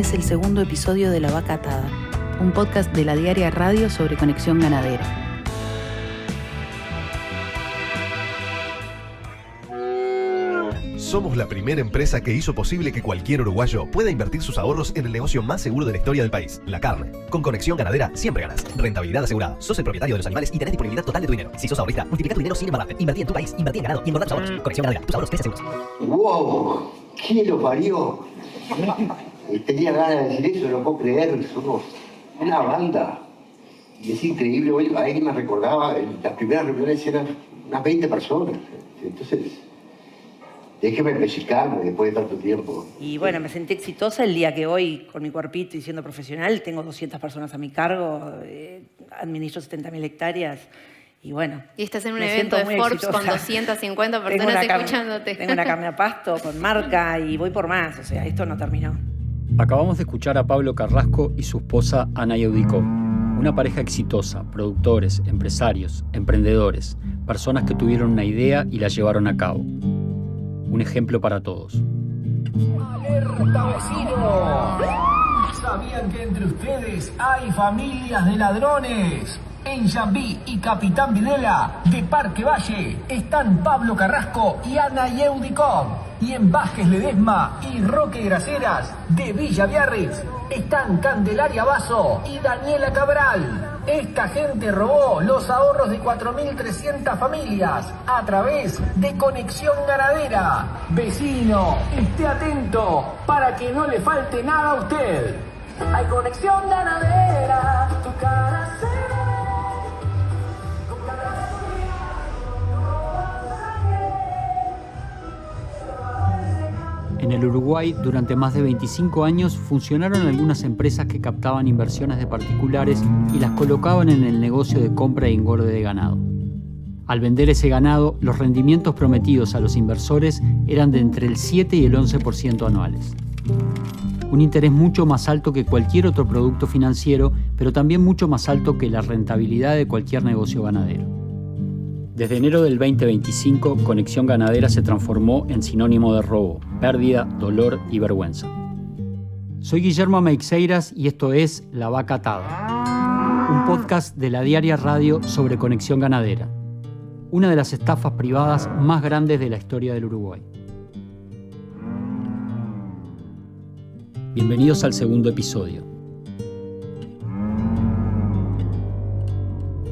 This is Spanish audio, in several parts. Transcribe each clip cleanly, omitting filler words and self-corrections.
es el segundo episodio de La Vaca Atada, un podcast de La Diaria Radio sobre conexión ganadera. Somos la primera empresa que hizo posible que cualquier uruguayo pueda invertir sus ahorros en el negocio más seguro de la historia del país, la carne. Con Conexión Ganadera siempre ganas. Rentabilidad asegurada. Sos el propietario de los animales y tenés disponibilidad total de tu dinero. Si sos ahorrista, multiplica tu dinero sin embarrarte. Invertí en tu país, invertí en ganado y engordá tus ahorros. Conexión Ganadera, tus ahorros crecen seguros. ¡Wow! ¿Quién lo parió? Tenía ganas de decir eso, no puedo creer. Somos una banda. Y es increíble. Hoy alguien me recordaba, las primeras reuniones eran unas 20 personas. Entonces, déjeme pellizcarme después de tanto tiempo. Y bueno, me sentí exitosa el día que hoy, con mi cuerpito y siendo profesional, tengo 200 personas a mi cargo, administro 70.000 hectáreas y bueno. Y estás en un evento de Forbes con 250 personas escuchándote. Tengo una carne a pasto con marca y voy por más, o sea, esto no terminó. Acabamos de escuchar a Pablo Carrasco y su esposa Ana Yeudikov, una pareja exitosa, productores, empresarios, emprendedores, personas que tuvieron una idea y la llevaron a cabo. Un ejemplo para todos. ¡Alerta, vecino! ¿Sabían que entre ustedes hay familias de ladrones? En Yambí y Capitán Videla, de Parque Valle, están Pablo Carrasco y Ana Yeudikov. Y en Vázquez Ledesma y Roque Graceras, de Villa Biarritz, están Candelaria Basso y Daniela Cabral. Esta gente robó los ahorros de 4.300 familias a través de Conexión Ganadera. Vecino, esté atento para que no le falte nada a usted. Hay Conexión Ganadera, tu cara se ve. En el Uruguay, durante más de 25 años, funcionaron algunas empresas que captaban inversiones de particulares y las colocaban en el negocio de compra e engorde de ganado. Al vender ese ganado, los rendimientos prometidos a los inversores eran de entre el 7 y el 11% anuales. Un interés mucho más alto que cualquier otro producto financiero, pero también mucho más alto que la rentabilidad de cualquier negocio ganadero. Desde enero del 2025, Conexión Ganadera se transformó en sinónimo de robo, pérdida, dolor y vergüenza. Soy Guillermo Meixeiras y esto es La Vaca Atada, un podcast de La Diaria Radio sobre Conexión Ganadera, una de las estafas privadas más grandes de la historia del Uruguay. Bienvenidos al segundo episodio.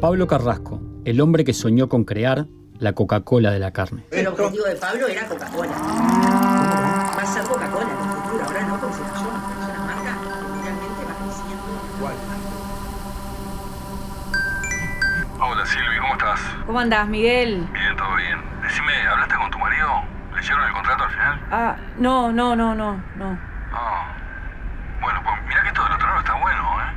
Pablo Carrasco, el hombre que soñó con crear la Coca-Cola de la carne. El objetivo de Pablo era Coca-Cola. Va a ser Coca-Cola en el futuro, ahora no, porque es una marca que realmente va creciendo. Hola Silvi, ¿cómo estás? ¿Cómo andás, Miguel? Bien, todo bien. Decime, ¿hablaste con tu marido? ¿Leyeron el contrato al final? No. Bueno, pues mirá que esto del otro lado está bueno, ¿eh?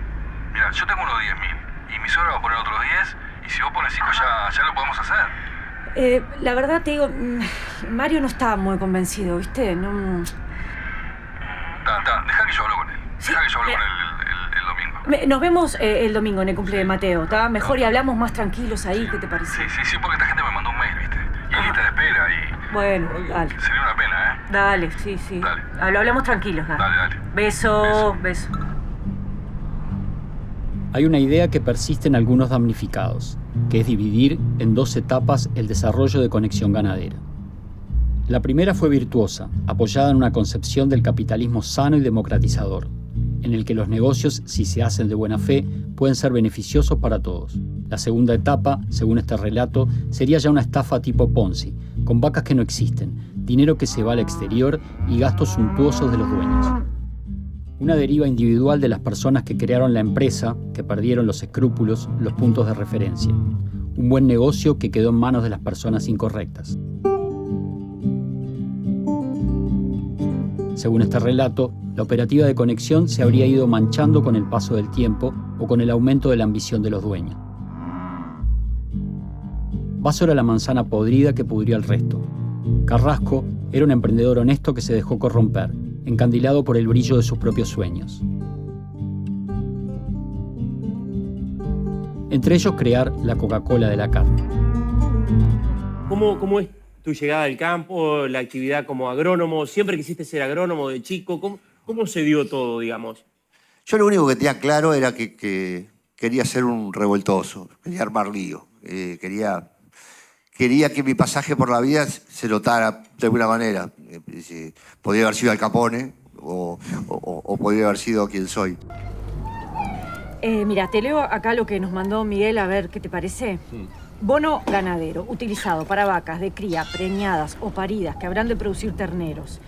Mirá, yo tengo unos 10.000 y mi suegra va a poner otros 10 y si vos pones 5 ya lo podemos hacer. La verdad te digo, Mario no está muy convencido, ¿viste? No. Deja que yo hablo con él. Deja que yo hablo con él el domingo. Nos vemos el domingo en el cumple de Mateo, ¿está? Mejor y hablamos más tranquilos ahí, ¿qué te parece? Sí, porque esta gente me mandó un mail, ¿viste? Y él lista de espera y... Bueno, dale. Sería una pena, ¿eh? Dale, sí. Dale. Lo hablamos tranquilos, dale. Dale. Beso. Hay una idea que persiste en algunos damnificados, que es dividir en dos etapas el desarrollo de Conexión Ganadera. La primera fue virtuosa, apoyada en una concepción del capitalismo sano y democratizador, en el que los negocios, si se hacen de buena fe, pueden ser beneficiosos para todos. La segunda etapa, según este relato, sería ya una estafa tipo Ponzi, con vacas que no existen, dinero que se va al exterior y gastos suntuosos de los dueños. Una deriva individual de las personas que crearon la empresa, que perdieron los escrúpulos, los puntos de referencia. Un buen negocio que quedó en manos de las personas incorrectas. Según este relato, la operativa de Conexión se habría ido manchando con el paso del tiempo o con el aumento de la ambición de los dueños. Vaso era la manzana podrida que pudrió al resto. Carrasco era un emprendedor honesto que se dejó corromper, encandilado por el brillo de sus propios sueños. Entre ellos crear la Coca-Cola de la carne. ¿Cómo es tu llegada al campo, la actividad como agrónomo? ¿Siempre quisiste ser agrónomo de chico? ¿Cómo se dio todo, digamos? Yo lo único que tenía claro era que quería ser un revoltoso, quería armar lío, quería que mi pasaje por la vida se notara de alguna manera. Podría haber sido Al Capone o podría haber sido quien soy. Mira, te leo acá lo que nos mandó Miguel, a ver qué te parece. Bono ganadero, utilizado para vacas de cría, preñadas o paridas que habrán de producir terneros.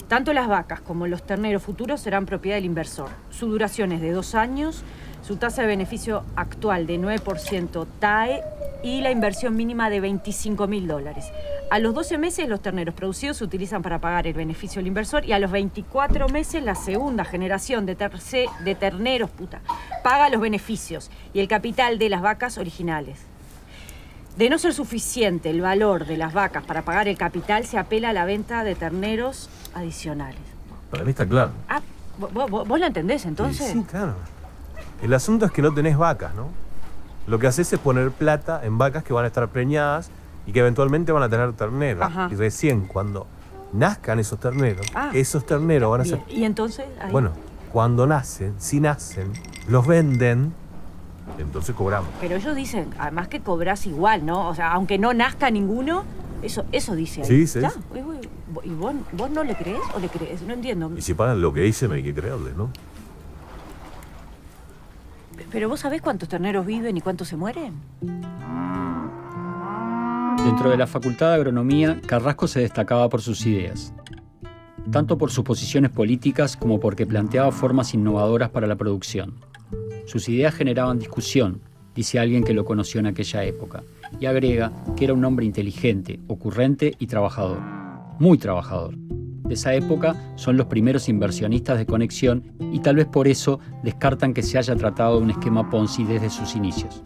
Tanto las vacas como los terneros futuros serán propiedad del inversor. Su duración es de 2 años, su tasa de beneficio actual de 9% TAE y la inversión mínima de $25.000. A los 12 meses los terneros producidos se utilizan para pagar el beneficio del inversor y a los 24 meses la segunda generación de terneros paga los beneficios y el capital de las vacas originales. De no ser suficiente el valor de las vacas para pagar el capital, se apela a la venta de terneros adicionales. Para mí está claro. Ah, ¿vos lo entendés entonces? Sí, claro. El asunto es que no tenés vacas, ¿no? Lo que haces es poner plata en vacas que van a estar preñadas y que eventualmente van a tener terneros. Ajá. Y recién cuando nazcan esos terneros van a ser... ¿Y entonces? Ahí. Bueno, cuando nacen, si nacen, los venden, entonces cobramos. Pero ellos dicen, además que cobrás igual, ¿no? O sea, aunque no nazca ninguno, eso dice ahí. Sí, sí. ¿Ya? ¿Y vos no le crees o le crees? No entiendo. Y si pagan lo que dicen, hay que creerle, ¿no? ¿Pero vos sabés cuántos terneros viven y cuántos se mueren? Dentro de la Facultad de Agronomía, Carrasco se destacaba por sus ideas, tanto por sus posiciones políticas como porque planteaba formas innovadoras para la producción. Sus ideas generaban discusión, dice alguien que lo conoció en aquella época, y agrega que era un hombre inteligente, ocurrente y trabajador, muy trabajador. De esa época son los primeros inversionistas de Conexión y tal vez por eso descartan que se haya tratado de un esquema Ponzi desde sus inicios.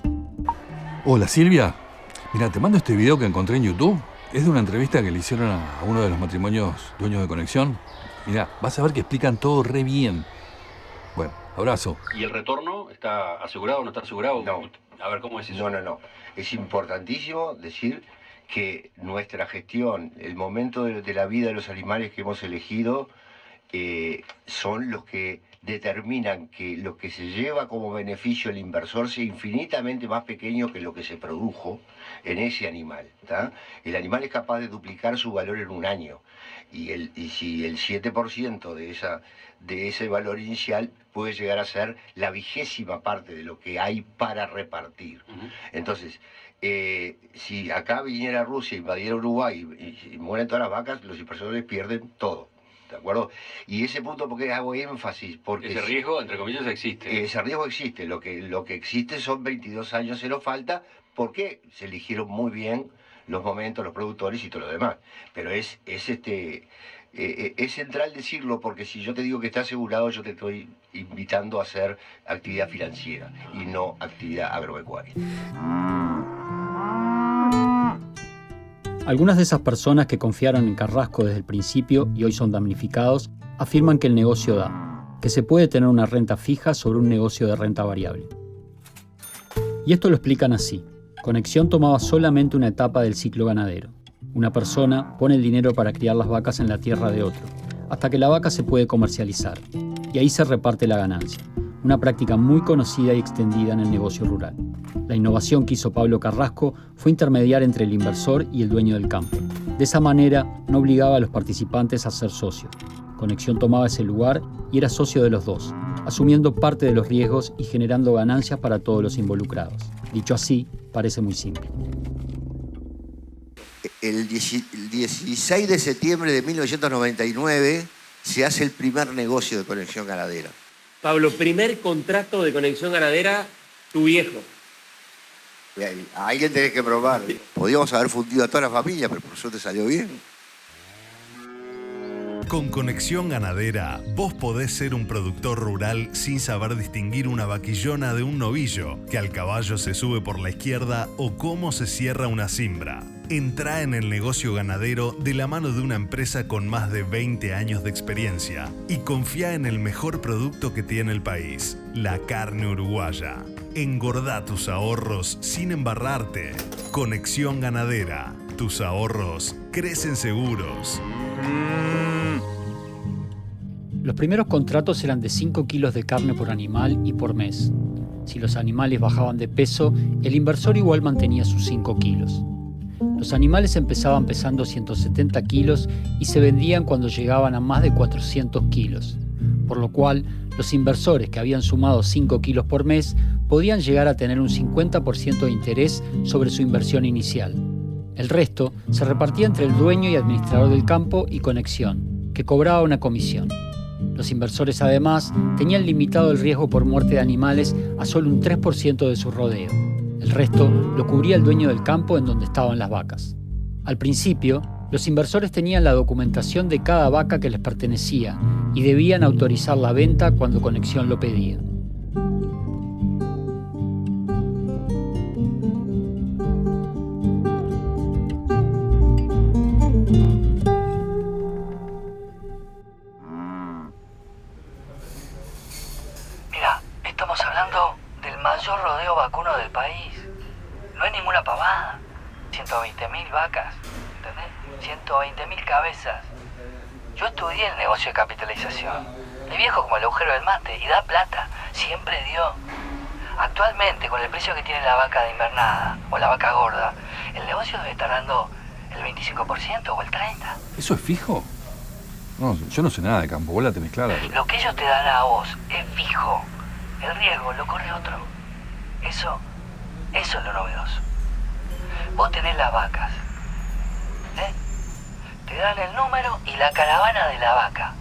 Hola Silvia, mira, te mando este video que encontré en YouTube. Es de una entrevista que le hicieron a uno de los matrimonios dueños de Conexión. Mira, vas a ver que explican todo re bien. Bueno, abrazo. ¿Y el retorno está asegurado o no está asegurado? No. A ver, ¿cómo es eso? No. Es importantísimo decir que nuestra gestión, el momento de la vida de los animales que hemos elegido, son los que determinan que lo que se lleva como beneficio el inversor sea infinitamente más pequeño que lo que se produjo en ese animal. ¿tá? El animal es capaz de duplicar su valor en un año y si el 7% de ese valor inicial puede llegar a ser la 20ª parte de lo que hay para repartir. Entonces, si acá viniera Rusia, invadiera Uruguay y mueren todas las vacas, los inversores pierden todo. ¿De acuerdo? Y ese punto, porque hago énfasis, porque... Ese riesgo, entre comillas, existe. Ese riesgo existe. Lo que existe son 22 años cero falta, porque se eligieron muy bien los momentos, los productores y todo lo demás. Pero es central decirlo, porque si yo te digo que está asegurado, yo te estoy invitando a hacer actividad financiera y no actividad agropecuaria. Algunas de esas personas que confiaron en Carrasco desde el principio y hoy son damnificados, afirman que el negocio da, que se puede tener una renta fija sobre un negocio de renta variable. Y esto lo explican así. Conexión tomaba solamente una etapa del ciclo ganadero. Una persona pone el dinero para criar las vacas en la tierra de otro, hasta que la vaca se puede comercializar, y ahí se reparte la ganancia, una práctica muy conocida y extendida en el negocio rural. La innovación que hizo Pablo Carrasco fue intermediar entre el inversor y el dueño del campo. De esa manera, no obligaba a los participantes a ser socios. Conexión tomaba ese lugar y era socio de los dos, asumiendo parte de los riesgos y generando ganancias para todos los involucrados. Dicho así, parece muy simple. El 16 de septiembre de 1999 se hace el primer negocio de Conexión Ganadera. Pablo, primer contrato de Conexión Ganadera, tu viejo. A alguien tenés que probar. Podíamos haber fundido a toda la familia, pero por suerte salió bien. Con Conexión Ganadera, vos podés ser un productor rural sin saber distinguir una vaquillona de un novillo, que al caballo se sube por la izquierda o cómo se cierra una cimbra. Entrá en el negocio ganadero de la mano de una empresa con más de 20 años de experiencia y confía en el mejor producto que tiene el país, la carne uruguaya. Engordá tus ahorros sin embarrarte. Conexión Ganadera. Tus ahorros crecen seguros. Los primeros contratos eran de 5 kilos de carne por animal y por mes. Si los animales bajaban de peso, el inversor igual mantenía sus 5 kilos. Los animales empezaban pesando 170 kilos y se vendían cuando llegaban a más de 400 kilos, por lo cual los inversores que habían sumado 5 kilos por mes podían llegar a tener un 50% de interés sobre su inversión inicial. El resto se repartía entre el dueño y administrador del campo y Conexión, que cobraba una comisión. Los inversores además tenían limitado el riesgo por muerte de animales a solo un 3% de su rodeo. El resto lo cubría el dueño del campo en donde estaban las vacas. Al principio, los inversores tenían la documentación de cada vaca que les pertenecía y debían autorizar la venta cuando Conexión lo pedía. Mira, estamos hablando del mayor rodeo vacuno del país. No es ninguna pavada. 120.000 vacas, ¿entendés? 120.000 cabezas. Yo estudié el negocio de capitalización. Es viejo como el agujero del mate y da plata. Siempre dio. Actualmente, con el precio que tiene la vaca de invernada o la vaca gorda, el negocio debe estar dando el 25% o el 30%. ¿Eso es fijo? No, yo no sé nada de campo, vos la tenés clara. Pero... Lo que ellos te dan a vos es fijo. El riesgo lo corre otro. Eso es lo novedoso. Vos tenés las vacas, te dan el número y la caravana de la vaca.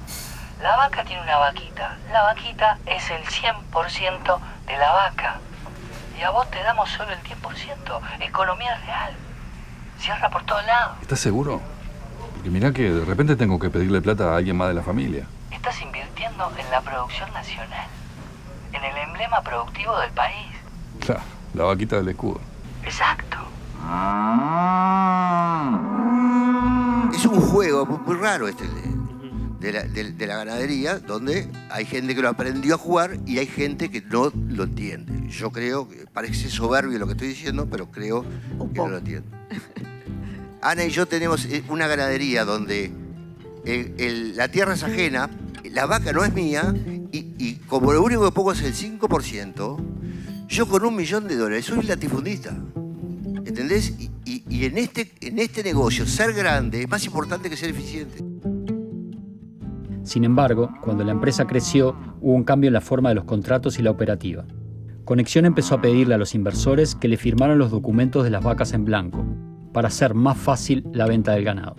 La vaca tiene una vaquita. La vaquita es el 100% de la vaca. Y a vos te damos solo el 10%. Economía real. Cierra por todos lados. ¿Estás seguro? Porque mirá que de repente tengo que pedirle plata a alguien más de la familia. Estás invirtiendo en la producción nacional. En el emblema productivo del país. Claro, la vaquita del escudo. Exacto. Es un juego muy raro este de la ganadería, donde hay gente que lo aprendió a jugar y hay gente que no lo entiende. Yo creo que parece soberbio lo que estoy diciendo, pero creo que no lo entiendo. Ana y yo tenemos una ganadería donde la tierra es ajena, la vaca no es mía y como lo único que pongo es el 5%, yo con $1 millón soy latifundista. ¿Entendés? Y en este negocio, ser grande es más importante que ser eficiente. Sin embargo, cuando la empresa creció, hubo un cambio en la forma de los contratos y la operativa. Conexión empezó a pedirle a los inversores que le firmaran los documentos de las vacas en blanco, para hacer más fácil la venta del ganado.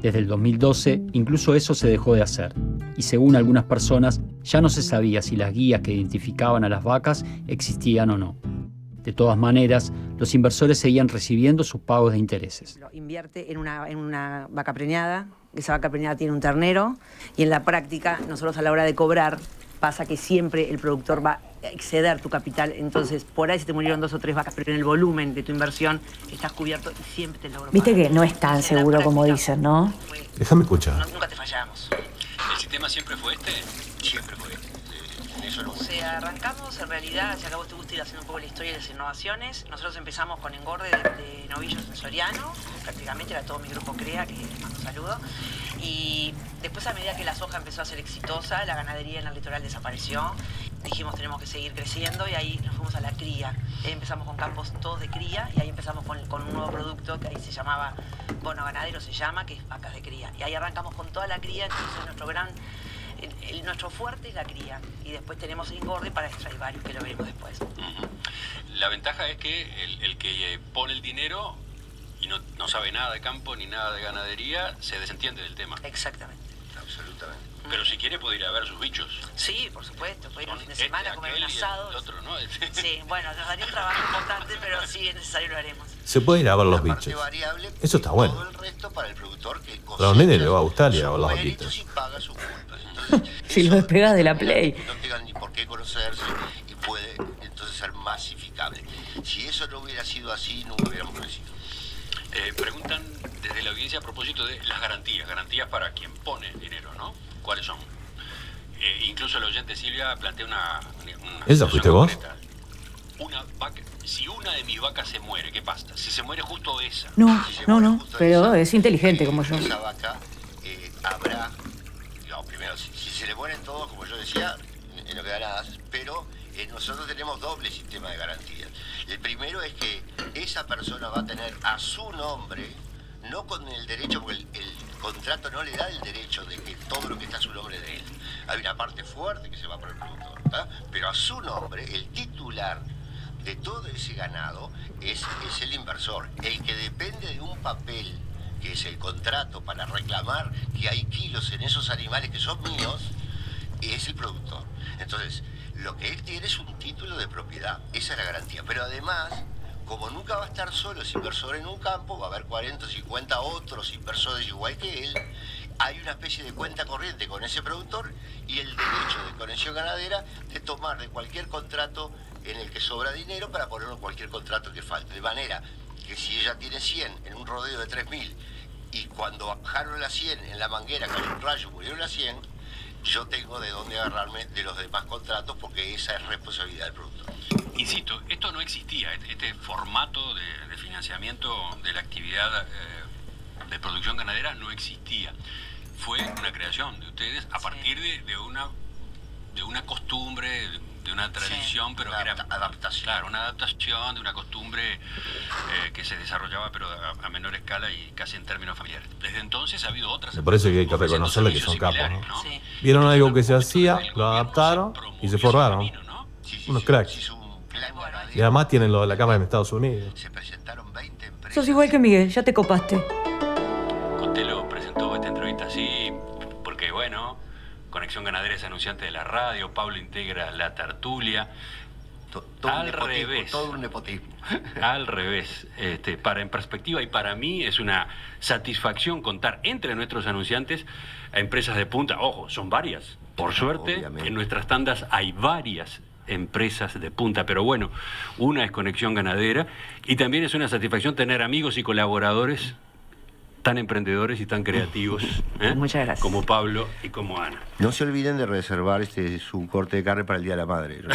Desde el 2012, incluso eso se dejó de hacer, y según algunas personas, ya no se sabía si las guías que identificaban a las vacas existían o no. De todas maneras, los inversores seguían recibiendo sus pagos de intereses. Invierte en una vaca preñada, esa vaca preñada tiene un ternero y en la práctica nosotros a la hora de cobrar pasa que siempre el productor va a exceder tu capital, entonces por ahí se te murieron 2 o 3 vacas, pero en el volumen de tu inversión estás cubierto y siempre te logro. Viste que no es tan seguro como dicen, ¿no? Déjame escuchar. Nunca te fallamos. ¿El sistema siempre fue este? Siempre fue este. O sea, arrancamos en realidad, si acá vos te gusta ir haciendo un poco la historia de las innovaciones, nosotros empezamos con engorde de novillos en Soriano, prácticamente era todo mi grupo CREA, que les mando un saludo, y después a medida que la soja empezó a ser exitosa, la ganadería en el litoral desapareció, dijimos tenemos que seguir creciendo y ahí nos fuimos a la cría. Ahí empezamos con campos todos de cría y ahí empezamos con un nuevo producto que ahí se llamaba Bono Ganadero, se llama, que es vacas de cría. Y ahí arrancamos con toda la cría, entonces nuestro fuerte es la cría y después tenemos el engorde para extraer varios, que lo veremos después. La ventaja es que el que pone el dinero y no sabe nada de campo ni nada de ganadería, se desentiende del tema. Exactamente. Absolutamente. Pero si quiere puede ir a ver sus bichos. Sí, por supuesto, puede ir un fin de semana a comer un asado. El otro, ¿no? Sí, bueno, nos daría un trabajo importante, pero si es necesario lo haremos. Se puede ir a ver los bichos. Eso está bueno. Todo el resto para el productor que A los nenes les va a gustar ir a ver las vaquitas. y paga su culpa. Si lo despegas de la Play. No tengan ni por qué conocerse y puede entonces ser masificable. Si eso no hubiera sido así, no hubiéramos crecido. Preguntan desde la audiencia a propósito de las garantías para quien pone dinero, ¿no? ¿Cuáles son? Incluso el oyente Silvia plantea una ¿Esa fuiste vos? Una vaca, si una de mis vacas se muere, ¿qué pasa? Si se muere justo esa. No, pero es inteligente como yo. Esa vaca habrá, digamos, primero, si se le muere mueren todos, como yo decía, en lo que ganás, pero nosotros tenemos doble sistema de garantías. El primero es que esa persona va a tener a su nombre, no con el derecho, porque el contrato no le da el derecho de que todo lo que está a su nombre de él. Hay una parte fuerte que se va por el productor, ¿tá? Pero a su nombre, el titular de todo ese ganado es el inversor, el que depende de un papel, que es el contrato para reclamar que hay kilos en esos animales que son míos, es el productor. Entonces, lo que él tiene es un título de propiedad, esa es la garantía. Pero además, como nunca va a estar solo ese inversor en un campo, va a haber 40 o 50 otros inversores igual que él, hay una especie de cuenta corriente con ese productor y el derecho de Conexión Ganadera de tomar de cualquier contrato en el que sobra dinero para ponerlo en cualquier contrato que falte. De manera que si ella tiene 100 en un rodeo de 3.000 y cuando bajaron las 100 en la manguera cayó un rayo, murieron las 100, yo tengo de dónde agarrarme de los demás contratos porque esa es responsabilidad del productor. Insisto, esto no existía, este formato de financiamiento de la actividad de producción ganadera no existía. Fue una creación de ustedes a partir de una costumbre, de una tradición, sí, pero que era adaptación. Claro, una adaptación de una costumbre que se desarrollaba pero a menor escala y casi en términos familiares. Desde entonces ha habido otras. Me parece que hay que reconocerle que son capos, ¿no? Sí. Vieron algo que se hacía, lo adaptaron y se formaron. Unos cracks. Y además tienen lo de la Cámara en Estados Unidos. Sos igual que Miguel, ya te copaste. Costello presentó esta entrevista así porque, bueno, Conexión Ganadera es anunciante de la radio, Pablo integra la tertulia. Al revés. Todo un nepotismo. Al revés. En perspectiva y para mí es una satisfacción contar entre nuestros anunciantes a empresas de punta. Ojo, son varias. Por suerte, obviamente, en nuestras tandas hay varias empresas de punta, pero bueno, una es Conexión Ganadera y también es una satisfacción tener amigos y colaboradores tan emprendedores y tan creativos, Muchas gracias, como Pablo y como Ana. No se olviden de reservar su corte de carne para el Día de la Madre, ¿no?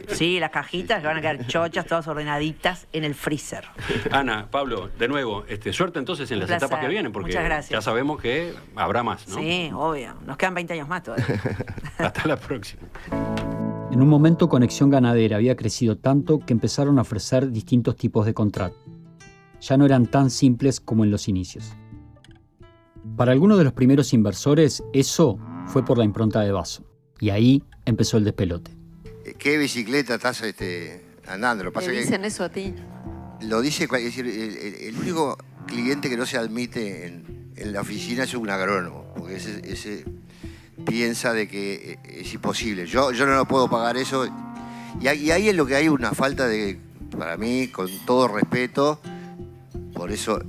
Sí, las cajitas que van a quedar chochas, todas ordenaditas en el freezer. Ana, Pablo, de nuevo, suerte entonces en las etapas que vienen, porque ya sabemos que habrá más, ¿no? Sí, obvio. Nos quedan 20 años más todavía. Hasta la próxima. En un momento, Conexión Ganadera había crecido tanto que empezaron a ofrecer distintos tipos de contratos. Ya no eran tan simples como en los inicios. Para algunos de los primeros inversores, eso fue por la impronta de Vaso. Y ahí empezó el despelote. ¿Qué bicicleta estás andando? Lo ¿Te dicen eso a ti? Lo dice, es decir, el único cliente que no se admite en la oficina es un agrónomo, porque ese piensa de que es imposible. Yo no lo puedo pagar eso. Y ahí es lo que hay una falta de, para mí, con todo respeto. Por eso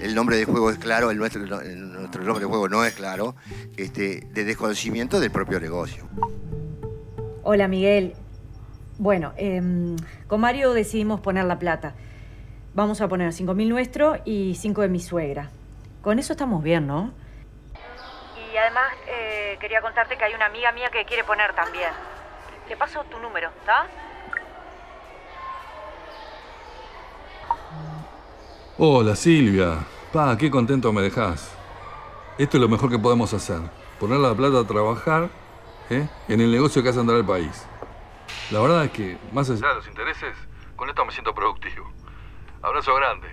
el nombre del juego es claro, nuestro nombre de juego no es claro, de desconocimiento del propio negocio. Hola, Miguel. Bueno, con Mario decidimos poner la plata. Vamos a poner 5.000 nuestro y 5 de mi suegra. Con eso estamos bien, ¿no? Y además quería contarte que hay una amiga mía que quiere poner también. Le paso tu número, ¿está? Hola, Silvia. Qué contento me dejás. Esto es lo mejor que podemos hacer. Poner la plata a trabajar en el negocio que hace andar el país. La verdad es que, más allá de los intereses, con esto me siento productivo. Abrazo grande.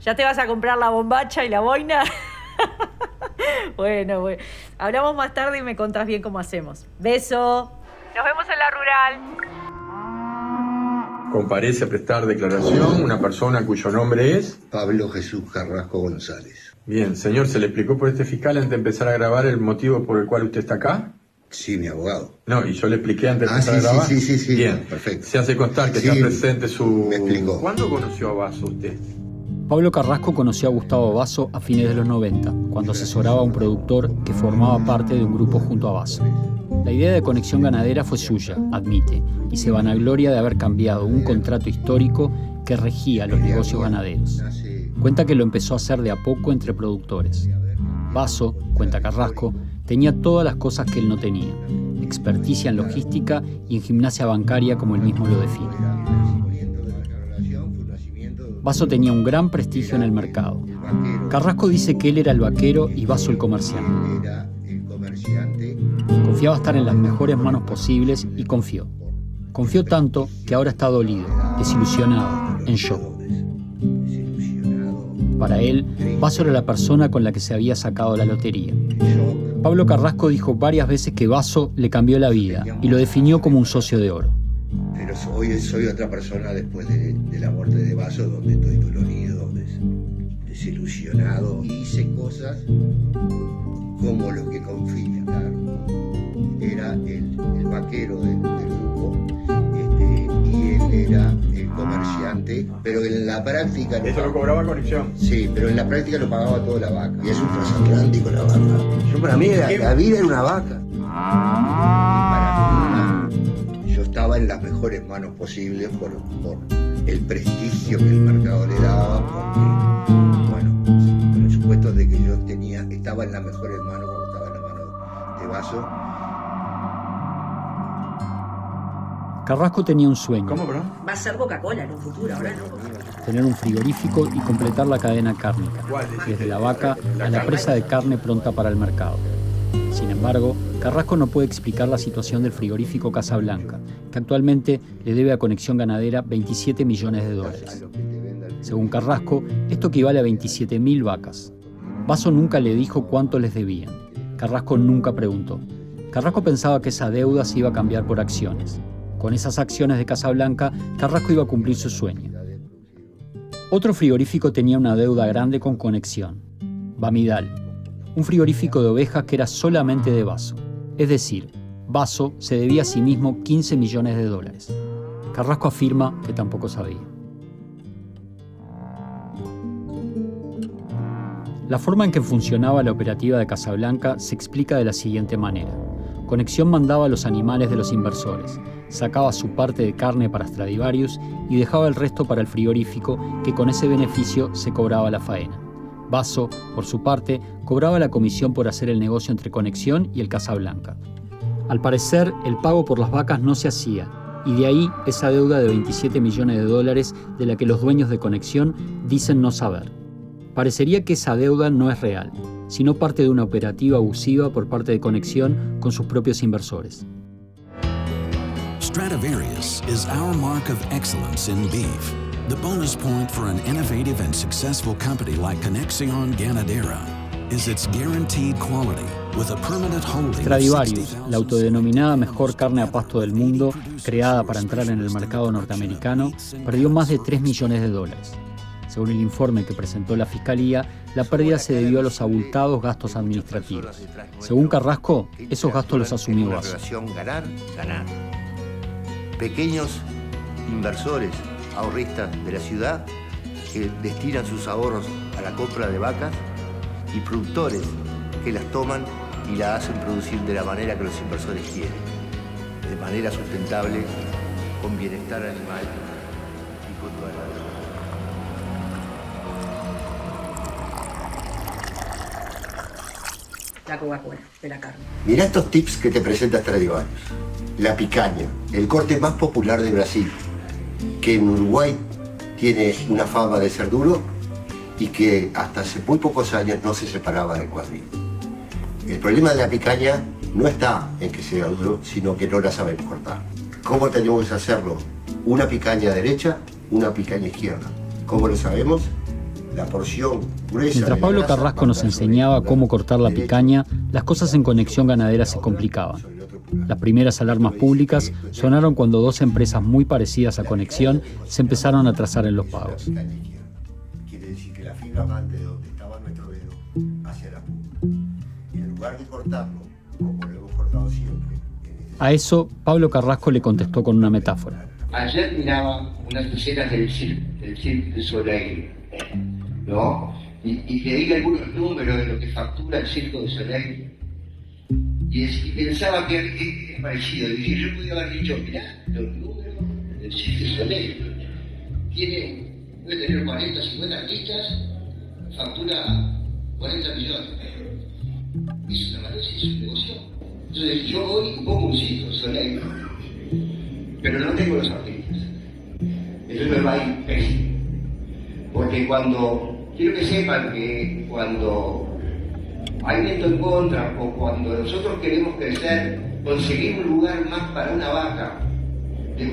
¿Ya te vas a comprar la bombacha y la boina? Bueno. Hablamos más tarde y me contás bien cómo hacemos. Beso. Nos vemos en la rural. Comparece a prestar declaración una persona cuyo nombre es Pablo Jesús Carrasco González. Bien, señor, ¿se le explicó por este fiscal antes de empezar a grabar el motivo por el cual usted está acá? Sí, mi abogado. No, y yo le expliqué antes de empezar a grabar. Sí. Bien, perfecto. Se hace constar que está presente su... Me explicó. ¿Cuándo conoció a Vaso usted? Pablo Carrasco conoció a Gustavo Vaso a fines de los 90, cuando asesoraba a un productor que formaba parte de un grupo junto a Vaso. La idea de Conexión Ganadera fue suya, admite, y se vanagloria de haber cambiado un contrato histórico que regía los negocios ganaderos. Cuenta que lo empezó a hacer de a poco entre productores. Vaso, cuenta Carrasco, tenía todas las cosas que él no tenía: experticia en logística y en gimnasia bancaria, como él mismo lo define. Basso tenía un gran prestigio en el mercado. Carrasco dice que él era el vaquero y Basso el comerciante. Confiaba estar en las mejores manos posibles y confió. Confió tanto que ahora está dolido, desilusionado, en shock. Para él, Basso era la persona con la que se había sacado la lotería. Pablo Carrasco dijo varias veces que Basso le cambió la vida y lo definió como un socio de oro. Pero hoy soy otra persona después de la muerte de Basso, donde estoy dolorido, desilusionado. Y hice cosas como lo que confía. Era el vaquero del grupo y él era el comerciante, pero en la práctica... ¿Eso lo cobraba Conexión? Sí, pero en la práctica lo pagaba toda la vaca. Y es un transatlántico la vaca. Yo para mí la vida era una vaca. Yo estaba en las mejores manos posibles por el prestigio que el mercado le daba, porque, bueno, por el supuesto de que yo estaba en las mejores manos cuando estaba en la mano de Basso. Carrasco tenía un sueño. ¿Cómo, bro? Va a ser Coca-Cola en un futuro, ahora no. Tener un frigorífico y completar la cadena cárnica, desde la vaca a la presa de carne pronta para el mercado. Sin embargo, Carrasco no puede explicar la situación del frigorífico Casablanca, que actualmente le debe a Conexión Ganadera 27 millones de dólares. Según Carrasco, esto equivale a 27.000 vacas. Basso nunca le dijo cuánto les debían. Carrasco nunca preguntó. Carrasco pensaba que esa deuda se iba a cambiar por acciones. Con esas acciones de Casablanca, Carrasco iba a cumplir su sueño. Otro frigorífico tenía una deuda grande con Conexión, Bamidal, un frigorífico de ovejas que era solamente de Basso. Es decir, Basso se debía a sí mismo 15 millones de dólares. Carrasco afirma que tampoco sabía. La forma en que funcionaba la operativa de Casablanca se explica de la siguiente manera. Conexión mandaba los animales de los inversores, sacaba su parte de carne para Stradivarius y dejaba el resto para el frigorífico, que con ese beneficio se cobraba la faena. Basso, por su parte, cobraba la comisión por hacer el negocio entre Conexión y el Casablanca. Al parecer, el pago por las vacas no se hacía, y de ahí esa deuda de 27 millones de dólares de la que los dueños de Conexión dicen no saber. Parecería que esa deuda no es real, sino parte de una operativa abusiva por parte de Conexión con sus propios inversores. Stradivarius is our mark of excellence in beef. The bonus point for an innovative and successful company like Conexión Ganadera is its guaranteed quality with a permanent holding. Stradivarius, la autodenominada mejor carne a pasto del mundo, creada para entrar en el mercado norteamericano, perdió más de 3 millones de dólares. Según el informe que presentó la Fiscalía, la pérdida se debió a los abultados gastos administrativos. Según Carrasco, esos gastos los asumió Basso. Ganar, ganar. Pequeños inversores ahorristas de la ciudad que destinan sus ahorros a la compra de vacas y productores que las toman y las hacen producir de la manera que los inversores quieren, de manera sustentable, con bienestar animal y con toda la vida. La Coca-Cola de la carne. Mirá estos tips que te presenta Stradivarius. La picaña, el corte más popular de Brasil, que en Uruguay tiene una fama de ser duro y que hasta hace muy pocos años no se separaba del cuadril. El problema de la picaña no está en que sea duro, sino que no la sabemos cortar. ¿Cómo tenemos que hacerlo? Una picaña derecha, una picaña izquierda. ¿Cómo lo sabemos? La porción gruesa. Mientras Pablo Carrasco nos enseñaba cómo cortar la picaña, las cosas en Conexión Ganadera se complicaban. Las primeras alarmas públicas sonaron cuando dos empresas muy parecidas a Conexión se empezaron a atrasar en los pagos. Quiere decir que la fibra va de donde estaba nuestro dedo hacia la punta. Y en lugar de cortarlo, como lo hemos cortado siempre. A eso, Pablo Carrasco le contestó con una metáfora. Ayer miraba unas pulseras del Cirque du Soleil, ¿no? Y leí algunos números de lo que factura el Cirque du Soleil. Y pensaba que es parecido. Y dije, yo podía haber dicho, mirá, los números del Cirque du Soleil. Puede tener 40, 50 artistas, factura 40 millones. Es una manera, es un negocio. Entonces yo voy y pongo un Cirque du Soleil, pero no tengo los artistas. Entonces me va a ir pésimo. Porque quiero que sepan que cuando hay viento en contra o cuando nosotros queremos crecer, conseguir un lugar más para una vaca,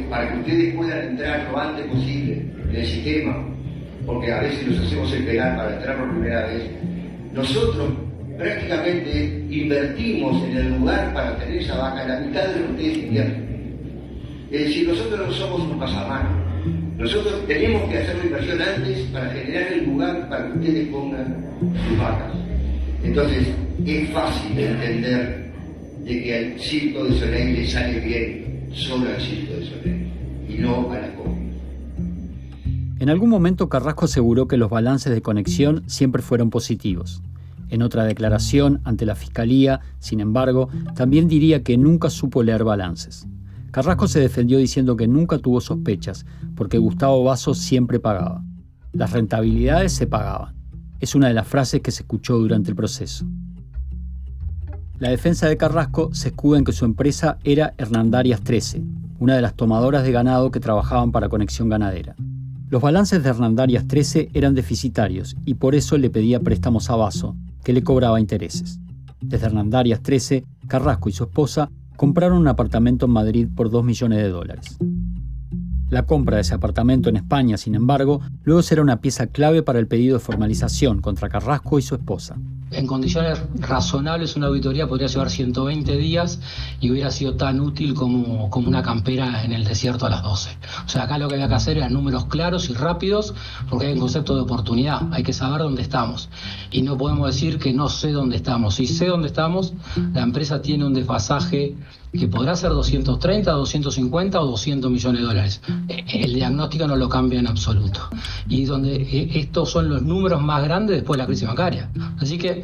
para que ustedes puedan entrar lo antes posible en el sistema, porque a veces nos hacemos esperar para entrar por primera vez, nosotros prácticamente invertimos en el lugar para tener esa vaca la mitad de lo que ustedes invierten. Es decir, nosotros no somos un pasamano. Nosotros tenemos que hacer la inversión antes para generar el lugar para que ustedes pongan sus vacas. Entonces, es fácil de entender de que al Circo de Soleil le sale bien solo al Circo de Soleil y no a la COP. En algún momento Carrasco aseguró que los balances de Conexión siempre fueron positivos. En otra declaración ante la Fiscalía, sin embargo, también diría que nunca supo leer balances. Carrasco se defendió diciendo que nunca tuvo sospechas, porque Gustavo Basso siempre pagaba. Las rentabilidades se pagaban. Es una de las frases que se escuchó durante el proceso. La defensa de Carrasco se escuda en que su empresa era Hernandarias 13, una de las tomadoras de ganado que trabajaban para Conexión Ganadera. Los balances de Hernandarias 13 eran deficitarios y por eso le pedía préstamos a Basso, que le cobraba intereses. Desde Hernandarias 13, Carrasco y su esposa compraron un apartamento en Madrid por $2 millones. La compra de ese apartamento en España, sin embargo, luego será una pieza clave para el pedido de formalización contra Carrasco y su esposa. En condiciones razonables una auditoría podría llevar 120 días y hubiera sido tan útil como una campera en el desierto a las 12. O sea, acá lo que había que hacer eran números claros y rápidos, porque hay un concepto de oportunidad, hay que saber dónde estamos. Y no podemos decir que no sé dónde estamos. Si sé dónde estamos, la empresa tiene un desfasaje que podrá ser 230, 250 o 200 millones de dólares. El diagnóstico no lo cambia en absoluto. Y donde estos son los números más grandes después de la crisis bancaria. Así que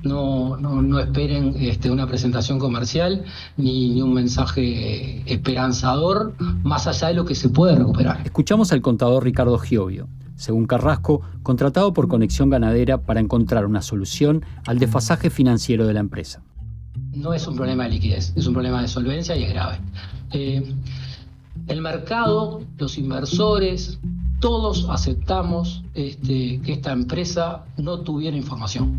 no esperen una presentación comercial ni un mensaje esperanzador más allá de lo que se puede recuperar. Escuchamos al contador Ricardo Giovio, según Carrasco, contratado por Conexión Ganadera para encontrar una solución al desfasaje financiero de la empresa. No es un problema de liquidez, es un problema de solvencia y es grave. El mercado, los inversores, todos aceptamos que esta empresa no tuviera información.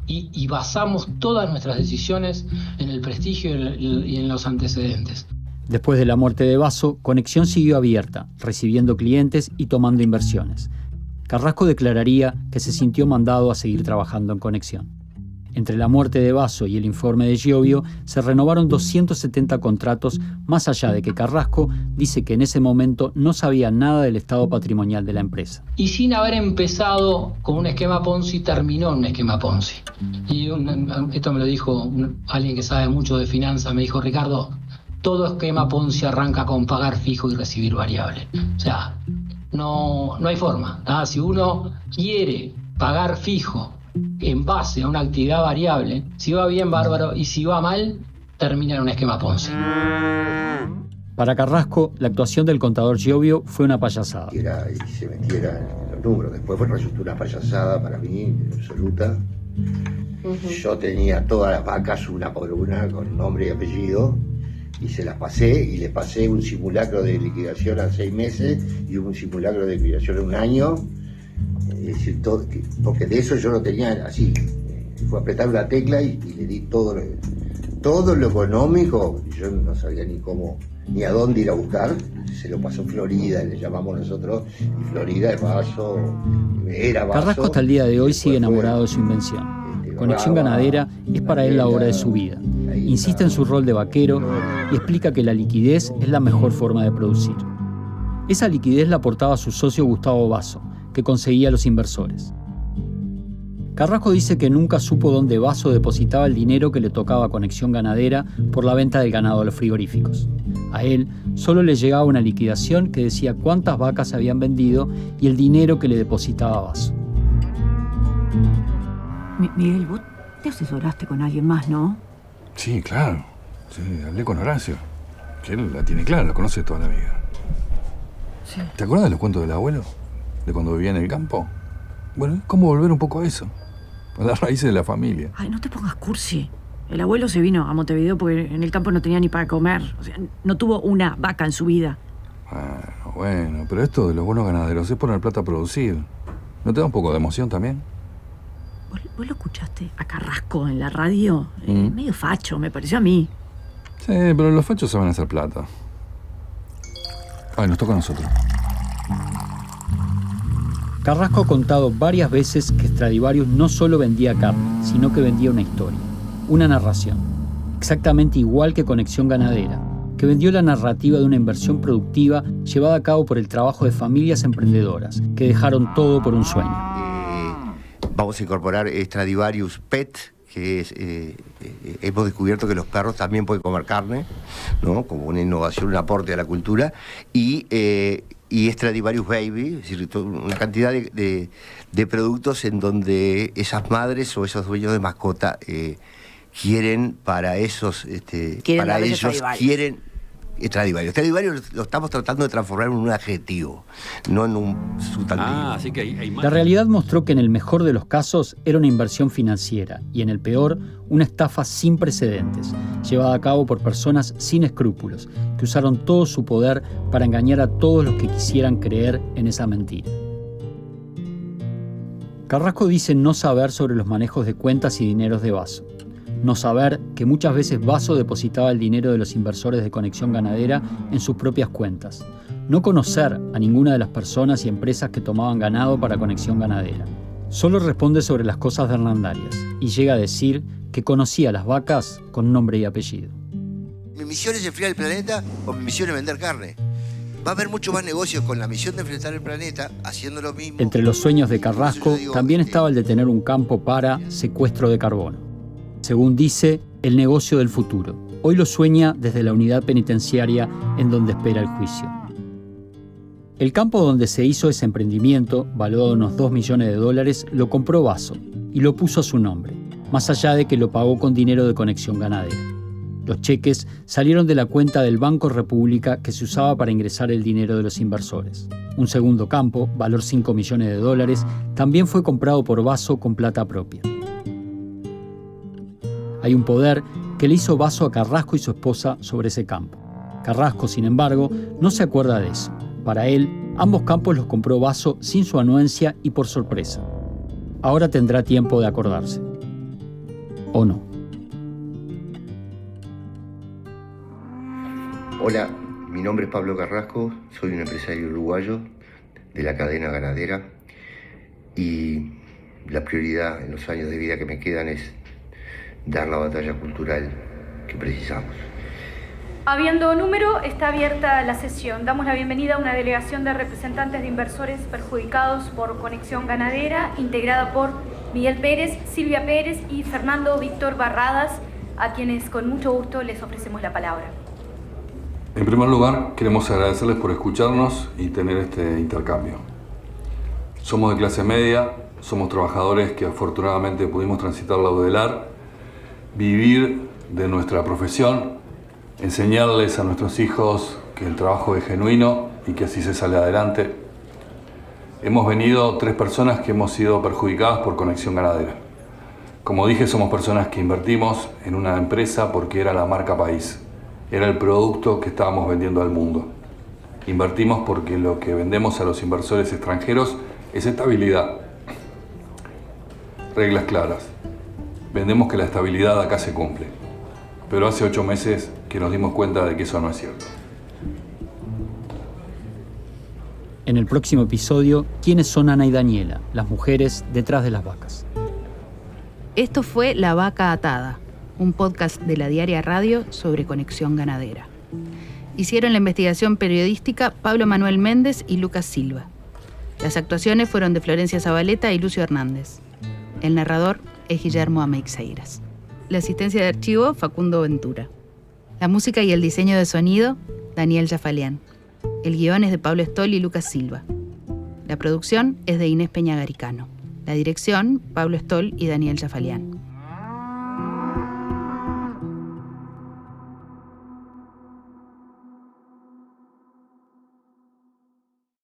Y basamos todas nuestras decisiones en el prestigio y en los antecedentes. Después de la muerte de Basso, Conexión siguió abierta, recibiendo clientes y tomando inversiones. Carrasco declararía que se sintió mandado a seguir trabajando en Conexión. Entre la muerte de Basso y el informe de Giovio se renovaron 270 contratos, más allá de que Carrasco dice que en ese momento no sabía nada del estado patrimonial de la empresa. Y sin haber empezado con un esquema Ponzi, terminó en un esquema Ponzi. Y esto me lo dijo alguien que sabe mucho de finanzas, me dijo: Ricardo, todo esquema Ponzi arranca con pagar fijo y recibir variable. O sea, no hay forma. Si uno quiere pagar fijo en base a una actividad variable, si va bien, bárbaro, y si va mal, termina en un esquema Ponzi. Para Carrasco, la actuación del contador Giovio fue una payasada. Y se metiera en los números. Después resultó una payasada para mí, absoluta. Yo tenía todas las vacas una por una, con nombre y apellido, y se las pasé, y le pasé un simulacro de liquidación a 6 meses y un simulacro de liquidación a 1 año. Es decir, porque de eso yo no tenía así. Fue a apretar una tecla y le di todo lo económico. Yo no sabía ni a dónde ir a buscar. Se lo pasó Florida, le llamamos nosotros, y Florida es Basso, era Basso. Carrasco hasta el día de hoy sigue enamorado de su invención. Conexión Ganadera es para él la obra de su vida. Insiste en su rol de vaquero y explica que la liquidez es la mejor forma de producir. Esa liquidez la aportaba su socio Gustavo Basso, que conseguía a los inversores. Carrasco dice que nunca supo dónde Basso depositaba el dinero que le tocaba a Conexión Ganadera por la venta del ganado a los frigoríficos. A él solo le llegaba una liquidación que decía cuántas vacas se habían vendido y el dinero que le depositaba Basso. Miguel, vos te asesoraste con alguien más, ¿no? Sí, claro. Sí, hablé con Horacio, que él la tiene clara, la conoce toda la vida. Sí. ¿Te acuerdas de los cuentos del abuelo? ¿De cuando vivía en el campo? Bueno, es como volver un poco a eso, a las raíces de la familia. Ay, no te pongas cursi. El abuelo se vino a Montevideo porque en el campo no tenía ni para comer. O sea, no tuvo una vaca en su vida. Bueno, pero esto de los buenos ganaderos es poner plata a producir. ¿No te da un poco de emoción también? ¿Vos lo escuchaste a Carrasco en la radio? Medio facho, me pareció a mí. Sí, pero los fachos saben hacer plata. Ay, nos toca a nosotros. Carrasco ha contado varias veces que Stradivarius no solo vendía carne, sino que vendía una historia, una narración. Exactamente igual que Conexión Ganadera, que vendió la narrativa de una inversión productiva llevada a cabo por el trabajo de familias emprendedoras, que dejaron todo por un sueño. Vamos a incorporar Stradivarius Pet, que es, hemos descubierto que los perros también pueden comer carne, ¿no? Como una innovación, un aporte a la cultura, y Stradivarius Baby, es decir, una cantidad de productos en donde esas madres o esos dueños de mascota quieren para esos, para ellos quieren Stradivarius. Stradivarius lo estamos tratando de transformar en un adjetivo, no en un sustantivo. Así que hay más. La realidad mostró que en el mejor de los casos era una inversión financiera y en el peor, una estafa sin precedentes, llevada a cabo por personas sin escrúpulos, que usaron todo su poder para engañar a todos los que quisieran creer en esa mentira. Carrasco dice no saber sobre los manejos de cuentas y dineros de Basso. No saber que muchas veces Basso depositaba el dinero de los inversores de Conexión Ganadera en sus propias cuentas. No conocer a ninguna de las personas y empresas que tomaban ganado para Conexión Ganadera. Solo responde sobre las cosas de Hernandarias y llega a decir que conocía a las vacas con nombre y apellido. Mi misión es enfriar el planeta o mi misión es vender carne. Va a haber mucho más negocios con la misión de enfrentar el planeta haciendo lo mismo. Entre los sueños de Carrasco también estaba el de tener un campo para secuestro de carbono. Según dice, el negocio del futuro. Hoy lo sueña desde la unidad penitenciaria en donde espera el juicio. El campo donde se hizo ese emprendimiento, valuado unos $2 millones, lo compró Basso y lo puso a su nombre, más allá de que lo pagó con dinero de Conexión Ganadera. Los cheques salieron de la cuenta del Banco República que se usaba para ingresar el dinero de los inversores. Un segundo campo, valor $5 millones, también fue comprado por Basso con plata propia. Hay un poder que le hizo Basso a Carrasco y su esposa sobre ese campo. Carrasco, sin embargo, no se acuerda de eso. Para él, ambos campos los compró Basso sin su anuencia y por sorpresa. Ahora tendrá tiempo de acordarse. ¿O no? Hola, mi nombre es Pablo Carrasco, soy un empresario uruguayo de la cadena ganadera y la prioridad en los años de vida que me quedan es dar la batalla cultural que precisamos. Habiendo número, está abierta la sesión. Damos la bienvenida a una delegación de representantes de inversores perjudicados por Conexión Ganadera, integrada por Miguel Pérez, Silvia Pérez y Fernando Víctor Barradas, a quienes con mucho gusto les ofrecemos la palabra. En primer lugar, queremos agradecerles por escucharnos y tener este intercambio. Somos de clase media, somos trabajadores que afortunadamente pudimos transitar la UDELAR, vivir de nuestra profesión, enseñarles a nuestros hijos que el trabajo es genuino y que así se sale adelante. Hemos venido 3 personas que hemos sido perjudicadas por Conexión Ganadera. Como dije, somos personas que invertimos en una empresa porque era la marca país. Era el producto que estábamos vendiendo al mundo. Invertimos porque lo que vendemos a los inversores extranjeros es estabilidad. Reglas claras. Vendemos que la estabilidad acá se cumple. Pero hace 8 meses que nos dimos cuenta de que eso no es cierto. En el próximo episodio, ¿quiénes son Ana y Daniela, las mujeres detrás de las vacas? Esto fue La Vaca Atada, un podcast de la Diaria Radio sobre Conexión Ganadera. Hicieron la investigación periodística Pablo Manuel Méndez y Lucas Silva. Las actuaciones fueron de Florencia Zabaleta y Lucio Hernández. El narrador es Guillermo Ameixeiras. La asistencia de archivo, Facundo Ventura. La música y el diseño de sonido, Daniel Jafalián. El guión es de Pablo Stoll y Lucas Silva. La producción es de Inés Peña Garicano. La dirección, Pablo Stoll y Daniel Jafalián.